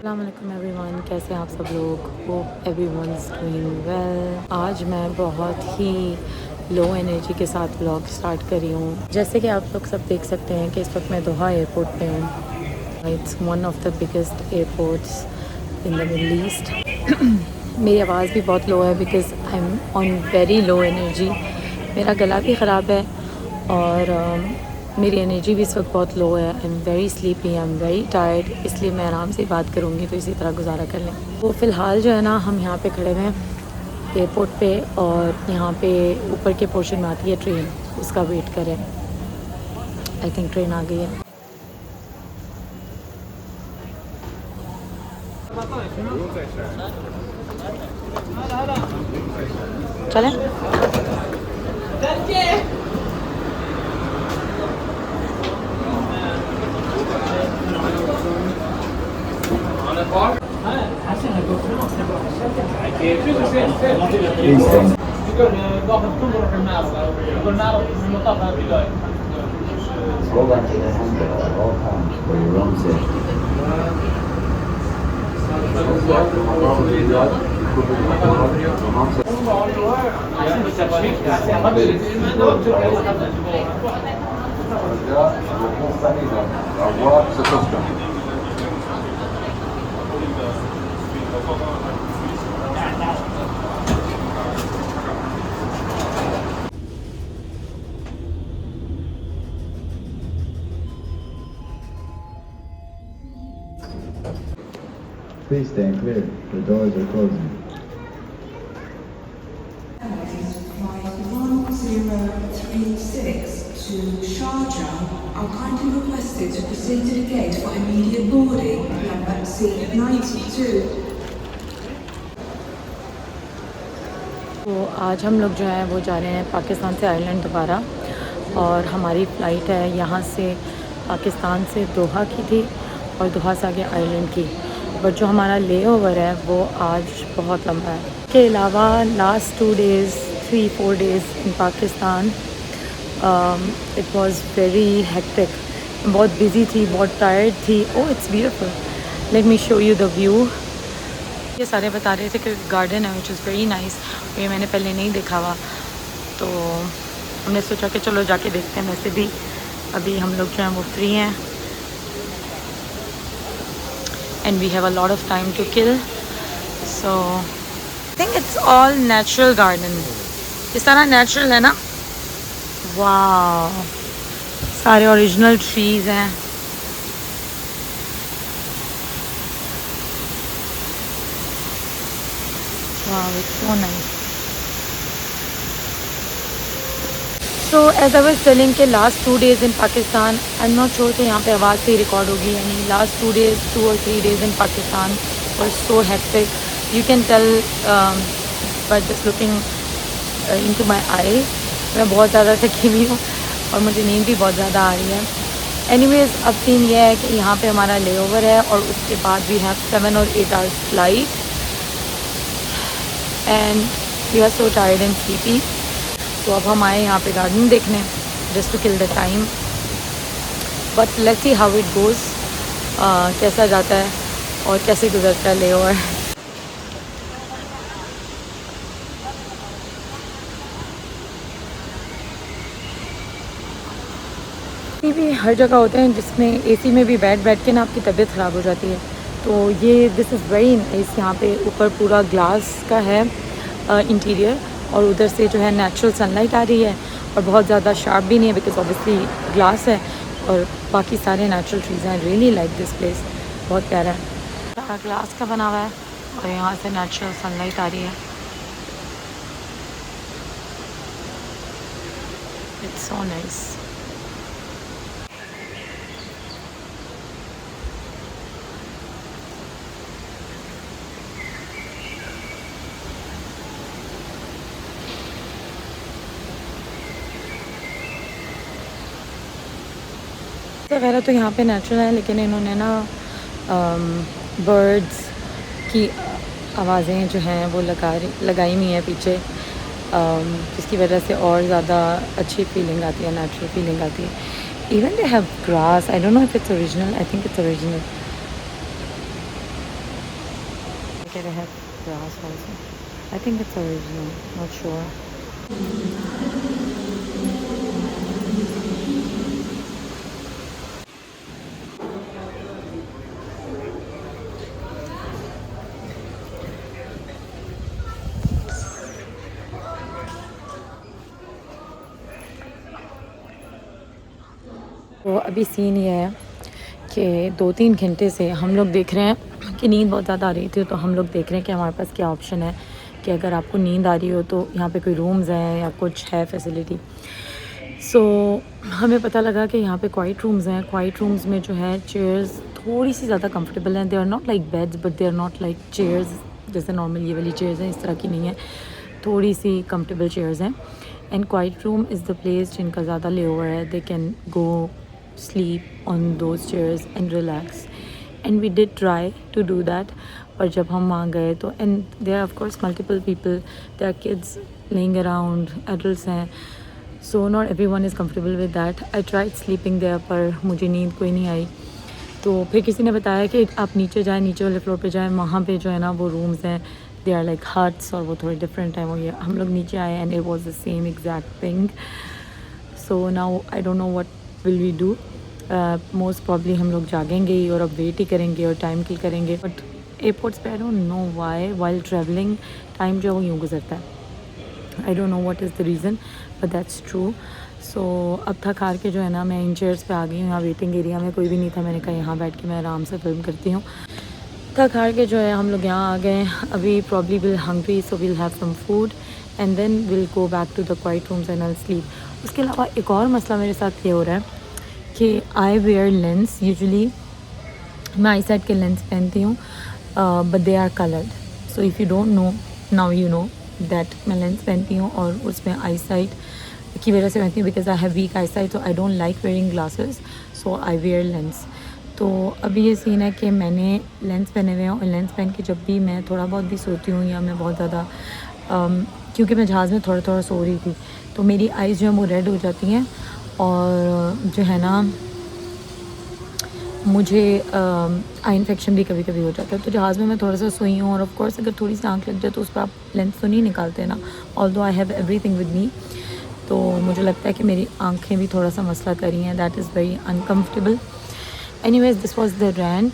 अस्सलामुअलैकुम एवरीवन, कैसे हैं आप सब लोग। Hope everyone is doing well. आज मैं बहुत ही लो एनर्जी के साथ व्लॉग स्टार्ट कर रही हूँ। जैसे कि आप लोग सब देख सकते हैं कि इस वक्त मैं दोहा एयरपोर्ट पे हूँ। It's one of the biggest airports in the middle east. मेरी आवाज़ भी बहुत लो है because I am on very low energy. मेरा गला भी ख़राब है और मेरी एनर्जी भी इस वक्त बहुत लो है। I am very sleepy, I am very tired, इसलिए मैं आराम से बात करूँगी तो इसी तरह गुजारा कर लें। वो फ़िलहाल जो है ना, हम यहाँ पे खड़े हैं एयरपोर्ट पे और यहाँ पे ऊपर के पोर्शन में आती है ट्रेन, उसका वेट करें। आई थिंक ट्रेन आ गई है। चलें। Go back to the handle at all times for your own safety. Please stand clear. The doors are closing. Flight 1036 to Sharjah are kindly requested to proceed to the gate for immediate boarding. Number C92. तो आज हम लोग जो है वो जा रहे हैं पाकिस्तान से आयरलैंड दोबारा, और हमारी फ़्लाइट है यहाँ से पाकिस्तान से दोहा की थी और दोहा से आगे आयरलैंड की। बट जो हमारा ले ओवर है वो आज बहुत लंबा है। इसके अलावा last 2 days 3-4 days in Pakistan it was very hectic. बहुत बिजी थी, बहुत टायर्ड थी। Oh it's beautiful, let me show you the view. ये सारे बता रहे थे कि गार्डन है विच इज़ वेरी नाइस, ये मैंने पहले नहीं देखा हुआ, तो हमने सोचा कि चलो जाके देखते हैं। वैसे भी अभी हम लोग जो हैं वो फ्री हैं and we have a lot of time to kill, so I think it's all natural garden. ये सारा natural है ना। वाह, सारे ओरिजिनल ट्रीज हैं। वाह, it's so nice. So as I was telling कि last 2 days in Pakistan, I'm not sure कि यहाँ पे आवाज़ से रिकॉर्ड होगी या नहीं। Last 2 days, 2 or 3 days in Pakistan were so hectic. You can tell by just looking into my eyes. मैं बहुत ज़्यादा थकी हुई हूँ और मुझे नींद भी बहुत ज़्यादा आ रही है। Anyways, अब सीन ये है कि यहाँ पे हमारा ले ओवर है और उसके बाद we have 7 or 8 hours flight and we are so tired and sleepy. तो अब हम आए यहाँ पे गार्डन देखने, just to kill the time. But let's see how it goes, कैसा जाता है और कैसे गुजरता है ले ओवर। भी हर जगह होते हैं जिसमें एसी में भी बैठ के ना आपकी तबीयत ख़राब हो जाती है। तो ये दिस इज़ वेरी नाइस। यहाँ पे ऊपर पूरा ग्लास का है इंटीरियर, और उधर से जो है नेचुरल सनलाइट आ रही है और बहुत ज़्यादा शार्प भी नहीं है बिकॉज ऑब्वियसली ग्लास है, और बाकी सारे नेचुरल ट्रीज़ हैं। रियली लाइक दिस प्लेस, बहुत प्यारा है। सारा ग्लास का बना हुआ है और यहाँ से नेचुरल सनलाइट आ रही है। It's so nice. वगैरह तो यहाँ पे नेचुरल है, लेकिन इन्होंने ना बर्ड्स की आवाज़ें जो हैं वो लगाई हुई हैं पीछे, जिसकी वजह से और ज़्यादा अच्छी फीलिंग आती है, नेचुरल फीलिंग आती है। Even they have grass, I don't know if its original, I think its original. Okay, they have grass also. I think it's original, not sure. तो अभी सीन ये है कि 2-3 घंटे से हम लोग देख रहे हैं कि नींद बहुत ज़्यादा आ रही थी, तो हम लोग देख रहे हैं कि हमारे पास क्या ऑप्शन है कि अगर आपको नींद आ रही हो तो यहाँ पे कोई रूम्स हैं या कुछ है फैसिलिटी। सो हमें पता लगा कि यहाँ पे क्वाइट रूम्स हैं। क्वाइट रूम्स में जो है चेयर्स थोड़ी सी ज़्यादा कंफर्टेबल हैं। They are not like beds but they are not like chairs जैसे नॉर्मल ये वाली चेयर्स हैं, इस तरह की नहीं है, थोड़ी सी कंफर्टेबल चेयर्स हैं। And quiet room is the place जिनका ज़्यादा ले ओवर है, they can go sleep on those chairs and relax, and we did try to do that. और जब हम वहाँ गए तो and there are of course multiple people, there are kids laying around, adults हैं, so not everyone is comfortable with that. I tried sleeping there पर मुझे नींद कोई नहीं आई। तो फिर किसी ने बताया कि आप नीचे जाएं, नीचे वाले फ्लोर पे जाएं, वहाँ पे जो है ना वो रूम्स हैं, दे आर लाइक हट्स, और वो थोड़े डिफरेंट हैं। वो ये हम लोग नीचे आए and it was the same exact thing. So now I don't know what will we do. Most probably हम लोग जागेंगे ही और अब वेट ही करेंगे और टाइम किल करेंगे। बट एयरपोर्ट्स पे I don't know why while travelling time जो है वो यूँ गुजरता है। I don't know what is the reason but that's true. So अब थक हार के जो है ना मैं इन चेयर्स पे आ गई हूँ। यहाँ वेटिंग एरिया में कोई भी नहीं था, मैंने कहा यहाँ बैठ के मैं आराम से फिल्म करती हूँ। थक हार के जो है हम लोग यहाँ आ गए। अभी probably will hungry, so will have some food and then will go back to the quiet rooms and I will sleep. उसके अलावा एक और मसला मेरे साथ ये हो रहा है कि आई वेयर लेंस। यूजुअली मैं आई साइड के लेंस पहनती हूँ but they are coloured. So if you don't know, now you know that मैं लेंस पहनती हूँ और उसमें आई साइट की वजह से पहनती हूँ because I have weak eye sight, so I don't like wearing glasses, so I wear lens. तो अभी ये सीन है कि मैंने लेंस पहने हुए हैं और लेंस पहन के जब भी मैं थोड़ा बहुत भी सोती हूँ या मैं बहुत ज़्यादा क्योंकि मैं जहाज़ में थोड़ा थोड़ा सो रही थी तो मेरी आइज़ जो है वो रेड हो जाती हैं और जो है ना मुझे आई इन्फेक्शन भी कभी कभी हो जाता है। तो जहाज़ में मैं थोड़ा सा सोई हूँ और ऑफ कोर्स अगर थोड़ी सी आंख लग जाए तो उस पर आप लेंस तो नहीं निकालते ना, although I have everything with me. तो मुझे लगता है कि मेरी आंखें भी थोड़ा सा मसला कर रही हैं, that is very uncomfortable. Anyways this was the rant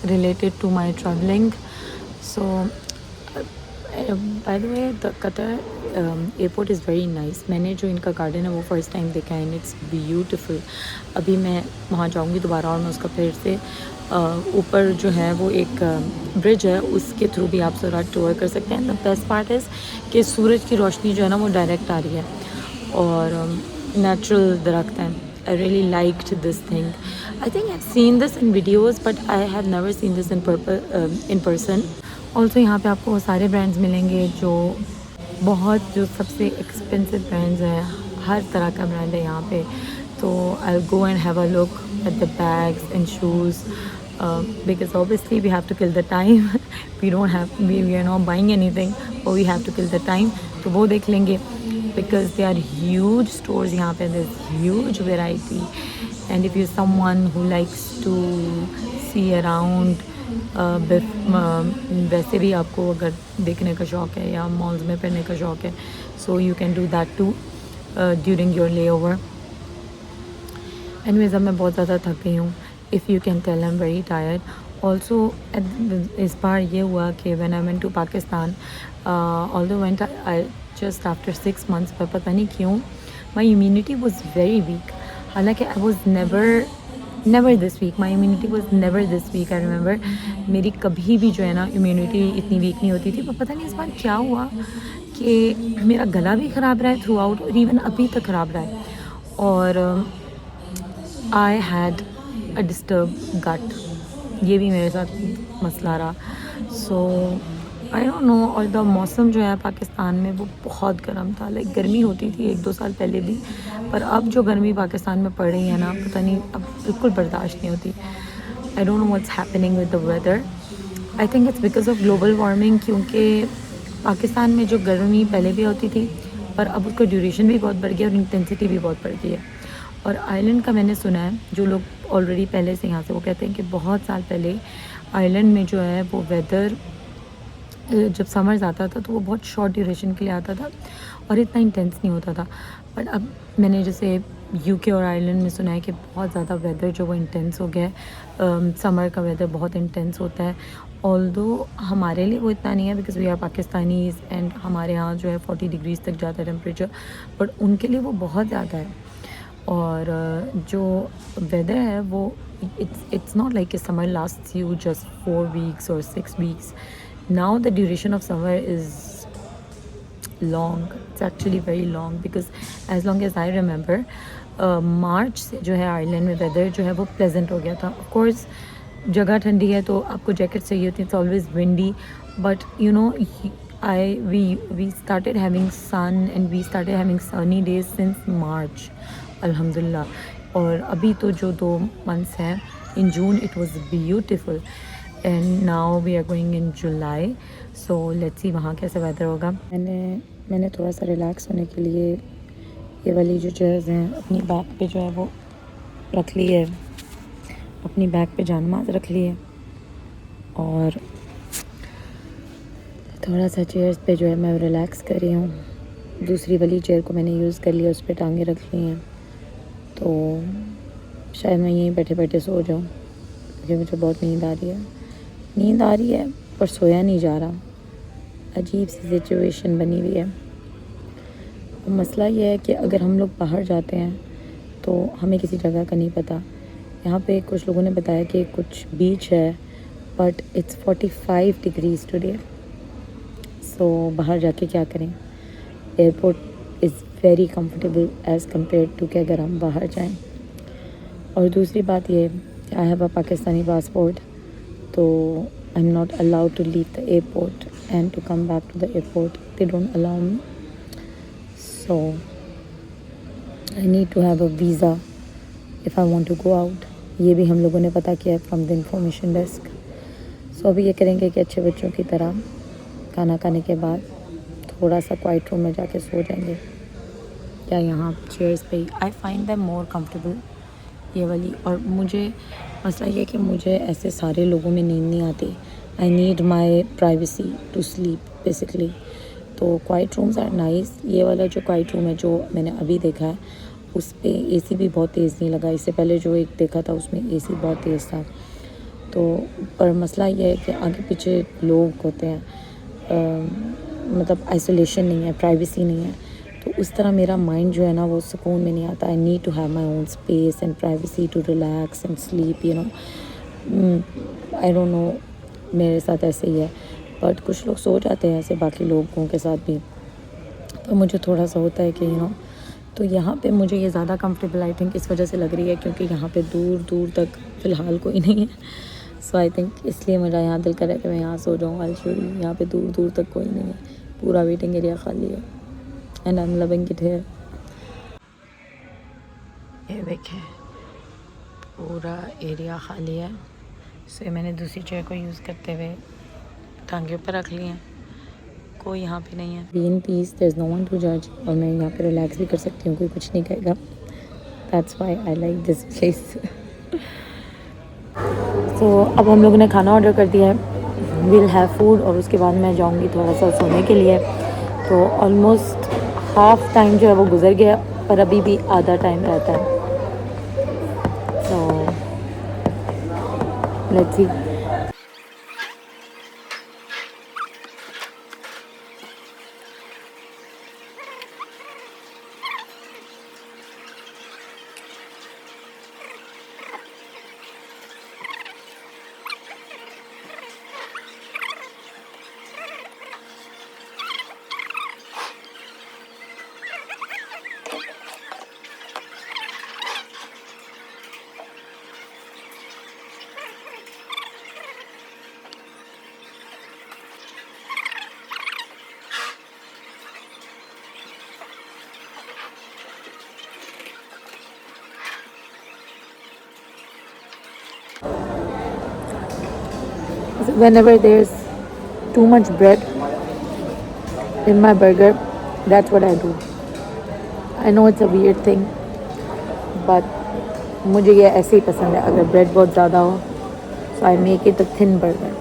related to my travelling. So by the way the Qatar airport is very nice. मैंने जो इनका गार्डन है वो फ़र्स्ट टाइम देखा है एंड इट्स ब्यूटीफुल। अभी मैं वहाँ जाऊँगी दोबारा और मैं उसका फिर से ऊपर जो है वो एक ब्रिज है उसके थ्रू भी आप ज़रा टूर कर सकते हैं। द बेस्ट पार्ट इज़ कि सूरज की रोशनी जो है ना वो डायरेक्ट आ रही है और नेचुरल दरख्त हैं। I really liked this thing. I think I've seen this in videos but I have never seen this in person. Also यहाँ पे आपको सारे ब्रांड्स मिलेंगे जो सबसे एक्सपेंसिव ब्रांड्स हैं, हर तरह का ब्रांड है यहाँ पे। तो I'll go and have a look at the bags and shoes because obviously we have to kill the time. we are not buying anything but we have to kill the time. तो वो देख लेंगे because there are huge stores यहाँ पे, there's huge variety and if you're someone who likes to see around वैसे भी आपको अगर देखने का शौक़ है या मॉल्स में पहनने का शौक़ है so you can do that too during your layover. Anyways अब मैं बहुत ज़्यादा थक गई हूँ, if you can tell I'm very tired. Also इस बार ये हुआ कि when I went to Pakistan, although went I just after 6 months, पर पता नहीं क्यों my immunity was very weak. हालांकि I was never this weak, my immunity was never this weak. I remember मेरी कभी भी जो है ना इम्यूनिटी इतनी वीक नहीं होती थी, पर पता नहीं इस बार क्या हुआ कि मेरा गला भी ख़राब रहा है थ्रू आउट और इवन अभी तक ख़राब रहा है और I had a disturbed gut, ये भी मेरे साथ मसला रहा। सो आई डोंट नो। और द मौसम जो है पाकिस्तान में वो बहुत गर्म था, लाइक गर्मी होती थी 1-2 साल पहले भी, पर अब जो गर्मी पाकिस्तान में पड़ रही है ना पता नहीं अब बिल्कुल बर्दाश्त नहीं होती। I don't know what's happening with the weather. I think it's because of global warming, क्योंकि पाकिस्तान में जो गर्मी पहले भी होती थी पर अब उसका ड्यूरेशन भी बहुत बढ़ गया और इंटेंसिटी भी बहुत बढ़ गई है। और आइलैंड का मैंने सुना है, जो लोग ऑलरेडी पहले से यहाँ से, वो कहते हैं कि बहुत साल पहले आइलैंड में जो है वो वेदर जब समर्स आता था तो वो बहुत शॉर्ट ड्यूरेशन के लिए आता था और इतना इंटेंस नहीं होता था। बट अब मैंने जैसे यूके और आयरलैंड में सुना है कि बहुत ज़्यादा वेदर जो वो इंटेंस हो गया है। समर का वेदर बहुत इंटेंस होता है। ऑल्दो हमारे लिए वो इतना नहीं है because we are Pakistanis and हमारे यहाँ जो है 40 डिग्रीज़ तक जाता है टेम्परेचर, बट उनके लिए वो बहुत ज़्यादा है। और जो वेदर है वो it's not like a summer lasts you just 4 weeks or 6 weeks. Now the duration of summer is long. It's actually very long because as long as I remember मार्च से जो है आइलैंड में वेदर जो है वो pleasant हो गया था। ऑफ कोर्स जगह ठंडी है तो आपको जैकेट चाहिए होती है, it's always windy, but you know we started having sun and we started having sunny days since March, अल्हम्दुलिल्लाह। और अभी तो जो 2 मंथ्स हैं, in June it was beautiful and now we are going in July, so let's see वहाँ कैसा weather होगा। मैंने थोड़ा सा रिलैक्स होने के लिए ये वाली जो चेयर्स हैं अपनी बैक पे जो है वो रख ली है, अपनी बैक पे जानमाज़ रख ली है और थोड़ा सा चेयर्स पे जो है मैं रिलैक्स कर रही हूँ। दूसरी वाली चेयर को मैंने यूज़ कर लिया, उस पर टांगे रख ली हैं, तो शायद मैं यहीं बैठे बैठे सो जाऊँ क्योंकि मुझे बहुत नींद आ रही है पर सोया नहीं जा रहा। अजीब सी सिचुएशन बनी हुई है। मसला ये है कि अगर हम लोग बाहर जाते हैं तो हमें किसी जगह का नहीं पता। यहाँ पे कुछ लोगों ने बताया कि कुछ बीच है but it's 45 degrees today, so बाहर जाके क्या करें। Airport is very comfortable as compare to कि अगर हम बाहर जाएं। और दूसरी बात ये, I have a Pakistani passport, तो I am not allowed to leave the airport and to come back to the airport, they don't allow me, so I need to have a visa if I want to go out. ये भी हम लोगों ने पता किया है from the information desk. सो अभी ये करेंगे कि अच्छे बच्चों की तरह खाना खाने के बाद थोड़ा सा क्वाइट रूम में जाके सो जाएंगे या यहाँ चेयर्स पे ही। I find them more comfortable ये वाली। और मुझे मसला ये है कि मुझे ऐसे सारे लोगों में नींद नहीं आती। I need my privacy to sleep basically. तो क्वाइट रूम्स आर नाइस। ये वाला जो क्वाइट रूम है जो मैंने अभी देखा है उस पर एसी भी बहुत तेज़ नहीं लगा। इससे पहले जो एक देखा था उसमें एसी बहुत तेज़ था। तो पर मसला ये है कि आगे पीछे लोग होते हैं, मतलब आइसोलेशन नहीं है, प्राइवेसी नहीं है, तो उस तरह मेरा माइंड जो है ना वो सुकून में नहीं आता। I need to have my own space and privacy to relax and sleep, you know. I don't know, मेरे साथ ऐसे ही है, बट कुछ लोग सो जाते हैं ऐसे बाकी लोगों के साथ भी, तो मुझे थोड़ा सा होता है कि यू नो। तो यहाँ पे मुझे ये ज़्यादा कंफर्टेबल आई थिंक इस वजह से लग रही है क्योंकि यहाँ पे दूर दूर तक फ़िलहाल कोई नहीं है। सो आई थिंक इसलिए मेरा यहाँ दिल कर रहा है कि मैं यहाँ सो जाऊँ। एक्चुअली यहाँ पे दूर दूर तक कोई नहीं है, पूरा वेटिंग एरिया खाली है and I am loving it here. ये देखें पूरा एरिया खाली है। सो मैंने दूसरी चेयर को यूज़ करते हुए टांगे ऊपर रख लिए हैं, कोई यहाँ पे नहीं है। Be in peace, there is no one to जज, और मैं यहाँ पे रिलैक्स भी कर सकती हूँ, कोई कुछ नहीं कहेगा। That's why I like this place. तो अब हम लोगों ने खाना ऑर्डर कर दिया है, विल हैव फूड, और उसके बाद मैं जाऊँगी थोड़ा सा सोने के लिए। तो ऑलमोस्ट हाफ़ टाइम जो है वो गुजर गया, पर अभी भी आधा टाइम रहता है। तो let's see. Whenever there's too much bread in my burger, that's what I do. I know it's a weird thing, but मुझे ये ऐसे ही पसंद है। अगर ब्रेड बहुत ज़्यादा हो so I make it a thin burger.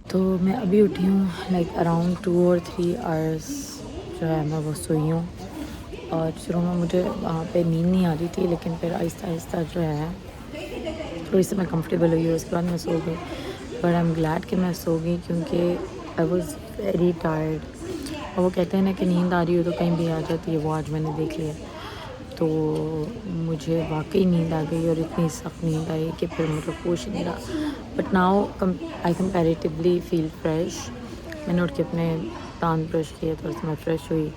तो मैं अभी उठी हूँ लाइक अराउंड 2 और 3 आवर्स जो है मैं वो सोई हूँ। और शुरू में मुझे वहाँ पे नींद नहीं आ रही थी, लेकिन फिर आहिस्ता आहिस्ता जो है थोड़ी सी मैं कंफर्टेबल हुई और उसके बाद मैं सो गई। बट आई एम ग्लैड कि मैं सो गई, क्योंकि आई वॉज वेरी टायर्ड। और वो कहते हैं ना कि नींद आ रही हो तो कहीं भी आ जाती है, वो आज मैंने देख लिया। तो मुझे वाकई नींद आ गई और इतनी सख्त नींद आई कि फिर मुझे होश नहीं रहा। But now I comparatively feel fresh. मैंने उठ के अपने दांत ब्रश किए, थोड़ा सा मैं फ्रेश हुई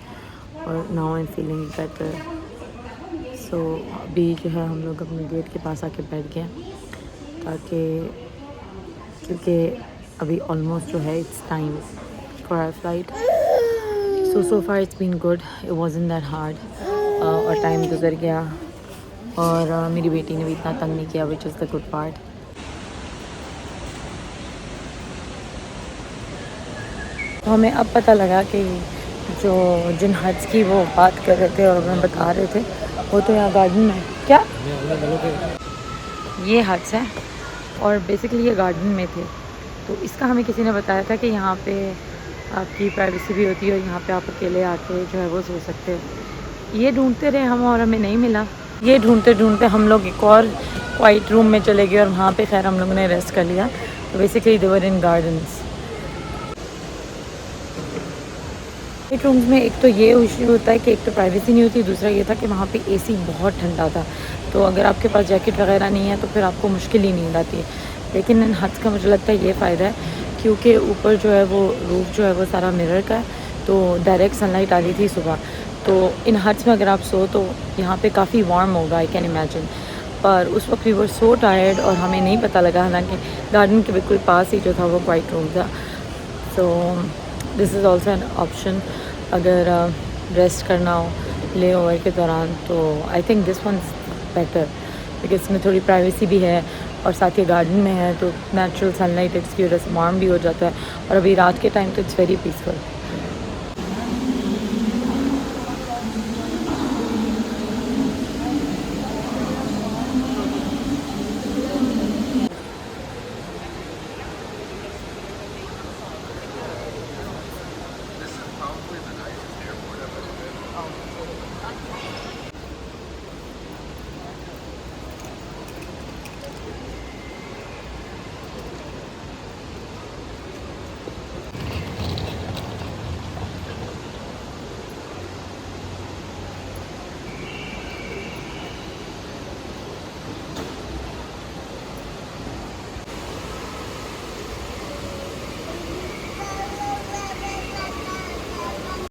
और now I am feeling better. So अभी जो है हम लोग अपने गेट के पास आके बैठ गए, ताकि क्योंकि अभी ऑलमोस्ट जो है it's time for our flight. So far it's been good, it wasn't that hard. और टाइम गुजर गया और मेरी बेटी ने भी इतना तंग नहीं किया, which is the good part. तो हमें अब पता लगा कि जिन हट्स की वो बात कर रहे थे और हमें बता रहे थे वो तो यहाँ गार्डन में क्या ये हट्स हैं और बेसिकली ये गार्डन में थे। तो इसका हमें किसी ने बताया था कि यहाँ पे आपकी प्राइवेसी भी होती है और यहाँ पे आप अकेले आके जो है वो सो सकते हो। ये ढूंढते रहे हम और हमें नहीं मिला। ये ढूंढते ढूंढते हम लोग एक और क्वाइट रूम में चले गए और वहाँ पे खैर हम लोगों ने रेस्ट कर लिया। तो basically they were in gardens. Quite rooms में एक तो ये इशू होता है कि एक तो प्राइवेसी नहीं होती, दूसरा ये था कि वहाँ पे एसी बहुत ठंडा था। तो अगर आपके पास जैकेट वगैरह नहीं है तो फिर आपको मुश्किल ही नींद आती है। लेकिन इन हट्स का मुझे लगता है ये फ़ायदा है, क्योंकि ऊपर जो है वो रूफ जो है वो सारा मिरर का है, तो डायरेक्ट सनलाइट आ रही थी सुबह। तो इन हट्स में अगर आप सो तो यहाँ पे काफ़ी वार्म होगा, आई कैन इमेजिन। पर उस वक्त वी वर सो टायर्ड और हमें नहीं पता लगा, हालांकि गार्डन के बिल्कुल पास ही जो था वो क्वाइट रूम था। So this is also an option अगर रेस्ट करना हो ले ओवर के दौरान। तो I think this one better, because इसमें थोड़ी प्राइवेसी भी है और साथ ही गार्डन में है, तो नेचुरल सनलाइट इसकी वजह से वार्म भी हो जाता है। और अभी रात के टाइम तो इट्स वेरी पीसफुल।